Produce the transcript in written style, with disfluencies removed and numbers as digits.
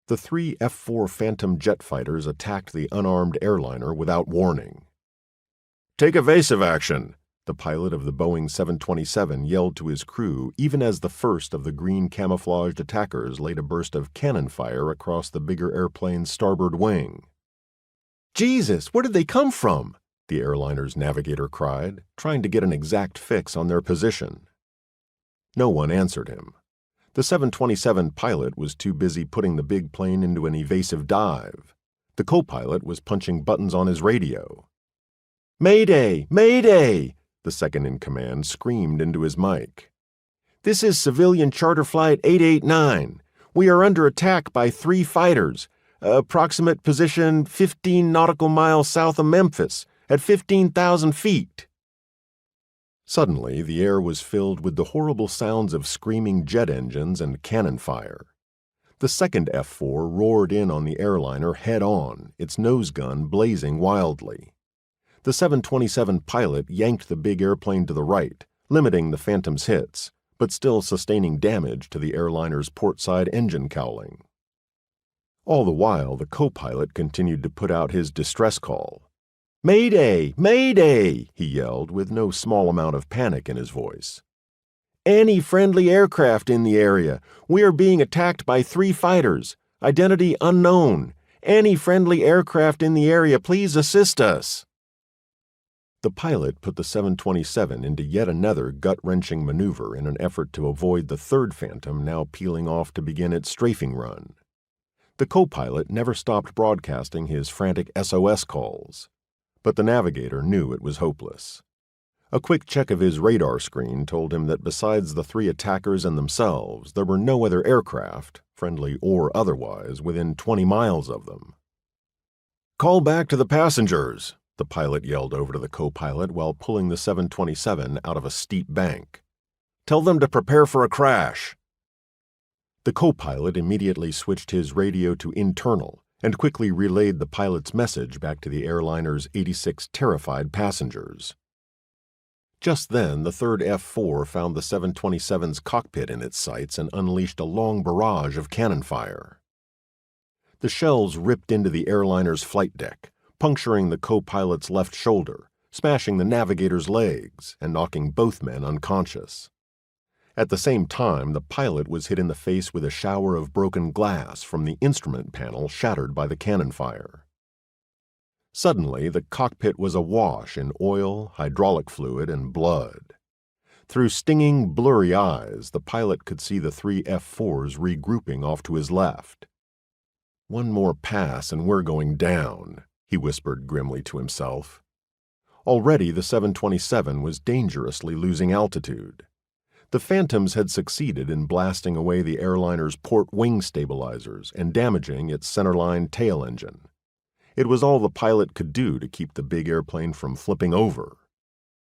The three F-4 Phantom jet fighters attacked the unarmed airliner without warning. "Take evasive action!" the pilot of the Boeing 727 yelled to his crew even as the first of the green camouflaged attackers laid a burst of cannon fire across the bigger airplane's starboard wing. "Jesus, where did they come from?" the airliner's navigator cried, trying to get an exact fix on their position. No one answered him. The 727 pilot was too busy putting the big plane into an evasive dive. The co-pilot was punching buttons on his radio. "Mayday! Mayday!" the second-in-command screamed into his mic. "This is civilian charter flight 889. We are under attack by 3 fighters. Approximate position 15 nautical miles south of Memphis, at 15,000 feet. Suddenly, the air was filled with the horrible sounds of screaming jet engines and cannon fire. The second F-4 roared in on the airliner head-on, its nose gun blazing wildly. The 727 pilot yanked the big airplane to the right, limiting the Phantom's hits, but still sustaining damage to the airliner's portside engine cowling. All the while, the co-pilot continued to put out his distress call. "Mayday! Mayday!" he yelled, with no small amount of panic in his voice. "Any friendly aircraft in the area. We are being attacked by 3 fighters. Identity unknown. Any friendly aircraft in the area, please assist us." The pilot put the 727 into yet another gut-wrenching maneuver in an effort to avoid the third Phantom now peeling off to begin its strafing run. The co-pilot never stopped broadcasting his frantic SOS calls, but the navigator knew it was hopeless. A quick check of his radar screen told him that besides the 3 attackers and themselves, there were no other aircraft, friendly or otherwise, within 20 miles of them. "Call back to the passengers," the pilot yelled over to the co-pilot while pulling the 727 out of a steep bank. "Tell them to prepare for a crash." The co-pilot immediately switched his radio to internal and quickly relayed the pilot's message back to the airliner's 86 terrified passengers. Just then, the third F-4 found the 727's cockpit in its sights and unleashed a long barrage of cannon fire. The shells ripped into the airliner's flight deck, puncturing the co-pilot's left shoulder, smashing the navigator's legs, and knocking both men unconscious. At the same time, the pilot was hit in the face with a shower of broken glass from the instrument panel shattered by the cannon fire. Suddenly, the cockpit was awash in oil, hydraulic fluid, and blood. Through stinging, blurry eyes, the pilot could see the 3 F-4s regrouping off to his left. "One more pass and we're going down," he whispered grimly to himself. Already the 727 was dangerously losing altitude. The Phantoms had succeeded in blasting away the airliner's port wing stabilizers and damaging its centerline tail engine. It was all the pilot could do to keep the big airplane from flipping over.